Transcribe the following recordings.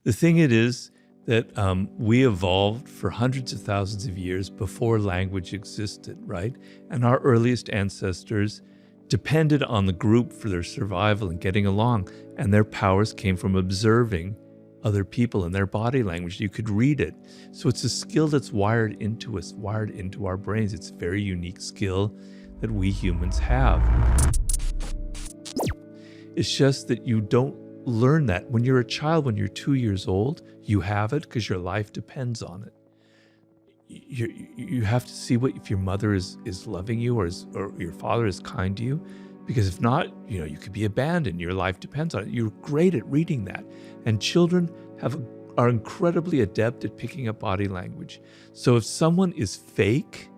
The thing it is that we evolved for hundreds of thousands of years before language existed, right? And our earliest ancestors depended on the group for their survival and getting along, and their powers came from observing other people and their body language. You could read it. So it's a skill that's wired into us, wired into our brains. It's a very unique skill that we humans have. It's just that you don't learn that. When you're a child, when you're 2 years old, you have it because your life depends on it. You have to see if your mother is loving you or your father is kind to you, because if not, you could be abandoned. Your life depends on it. You're great at reading that. And children are incredibly adept at picking up body language. So if someone is fake,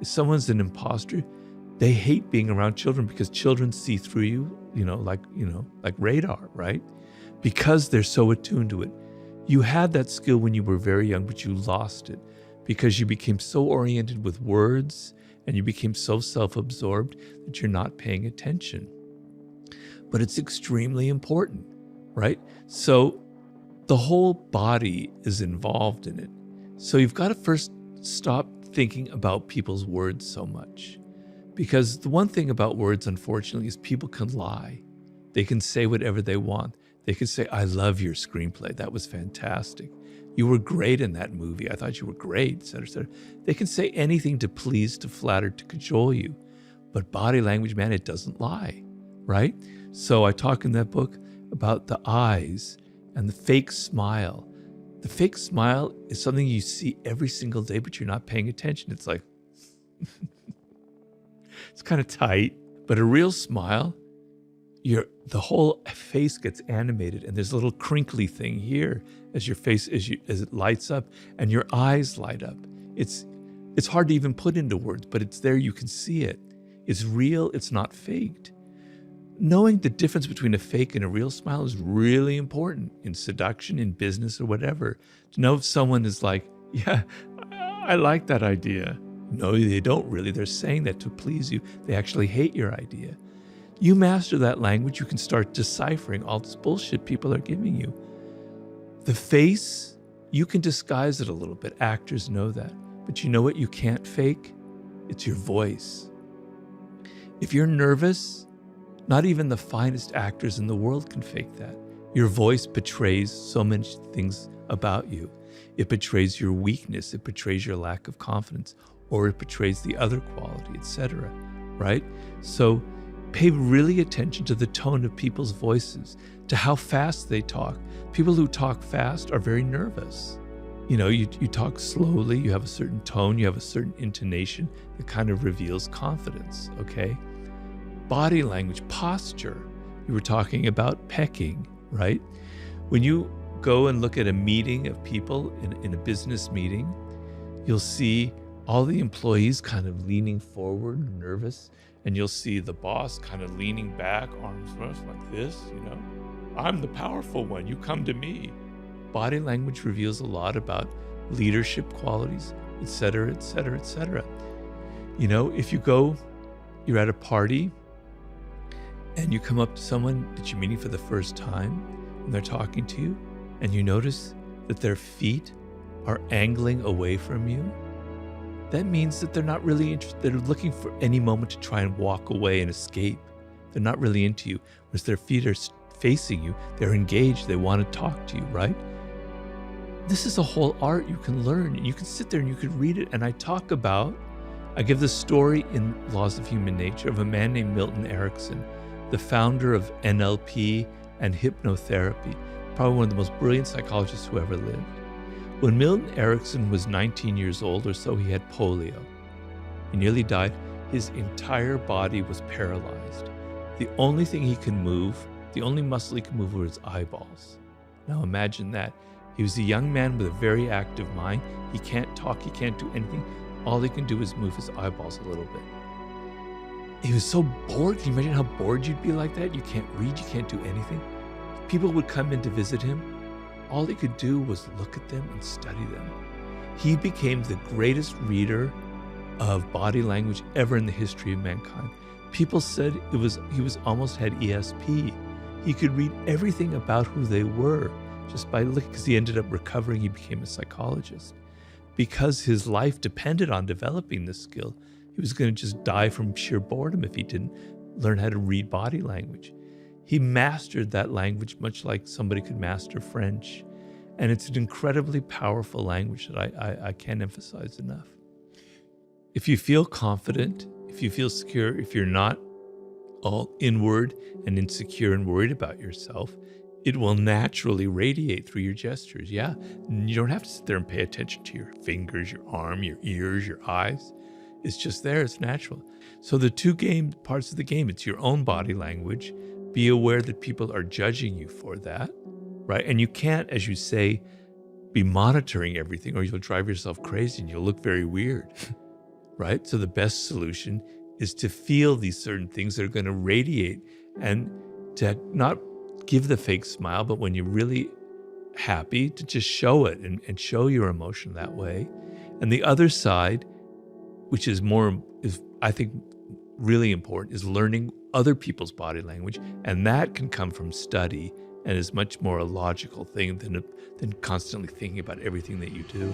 if someone's an imposter, they hate being around children because children see through you, like radar, right? Because they're so attuned to it. You had that skill when you were very young, but you lost it because you became so oriented with words and you became so self-absorbed that you're not paying attention. But it's extremely important, right? So the whole body is involved in it. So you've got to first stop thinking about people's words so much. Because the one thing about words, unfortunately, is people can lie. They can say whatever they want. They can say, I love your screenplay. That was fantastic. You were great in that movie. I thought you were great, et cetera, et cetera. They can say anything to please, to flatter, to cajole you. But body language, man, it doesn't lie, right? So I talk in that book about the eyes and the fake smile. The fake smile is something you see every single day, but you're not paying attention. It's like, it's kind of tight, but a real smile, the whole face gets animated, and there's a little crinkly thing here as your face, as it lights up, and your eyes light up. It's hard to even put into words, but it's there. You can see it. It's real. It's not faked. Knowing the difference between a fake and a real smile is really important in seduction, in business, or whatever. To know if someone is like, yeah, I like that idea. No, they don't really. They're saying that to please you. They actually hate your idea. You master that language, you can start deciphering all this bullshit people are giving you. The face, you can disguise it a little bit. Actors know that. But you know what you can't fake? It's your voice. If you're nervous, not even the finest actors in the world can fake that. Your voice betrays so many things about you. It betrays your weakness. It betrays your lack of confidence, or it betrays the other quality, etc. Right? So pay really attention to the tone of people's voices, to how fast they talk. People who talk fast are very nervous. You talk slowly, you have a certain tone, you have a certain intonation that kind of reveals confidence, okay? Body language, posture. You were talking about pecking, right? When you go and look at a meeting of people in a business meeting, you'll see all the employees kind of leaning forward, nervous, and you'll see the boss kind of leaning back, arms crossed like this, I'm the powerful one, you come to me. Body language reveals a lot about leadership qualities, et cetera, et cetera, et cetera. If you're at a party and you come up to someone that you're meeting for the first time and they're talking to you and you notice that their feet are angling away from you, that means that they're not really interested. They're looking for any moment to try and walk away and escape. They're not really into you. Whereas their feet are facing you, they're engaged, they want to talk to you, right? This is a whole art you can learn. You can sit there and you can read it. And I give the story in Laws of Human Nature of a man named Milton Erickson, the founder of NLP and hypnotherapy, probably one of the most brilliant psychologists who ever lived. When Milton Erickson was 19 years old or so, he had polio. He nearly died. His entire body was paralyzed. The only thing he could move, the only muscle he could move were his eyeballs. Now imagine that. He was a young man with a very active mind. He can't talk, he can't do anything. All he can do is move his eyeballs a little bit. He was so bored. Can you imagine how bored you'd be like that? You can't read, you can't do anything. People would come in to visit him. All he could do was look at them and study them. He became the greatest reader of body language ever in the history of mankind. People said he was almost had ESP. He could read everything about who they were just by looking, because he ended up recovering. He became a psychologist. Because his life depended on developing this skill, he was going to just die from sheer boredom if he didn't learn how to read body language. He mastered that language much like somebody could master French. And it's an incredibly powerful language that I can't emphasize enough. If you feel confident, if you feel secure, if you're not all inward and insecure and worried about yourself, it will naturally radiate through your gestures. Yeah, you don't have to sit there and pay attention to your fingers, your arm, your ears, your eyes. It's just there, it's natural. So the two parts of the game, it's your own body language. Be aware that people are judging you for that, right? And you can't, as you say, be monitoring everything or you'll drive yourself crazy and you'll look very weird, right? So the best solution is to feel these certain things that are going to radiate and to not give the fake smile, but when you're really happy, to just show it and show your emotion that way. And the other side, which is I think really important, is learning other people's body language. And that can come from study and is much more a logical thing than constantly thinking about everything that you do.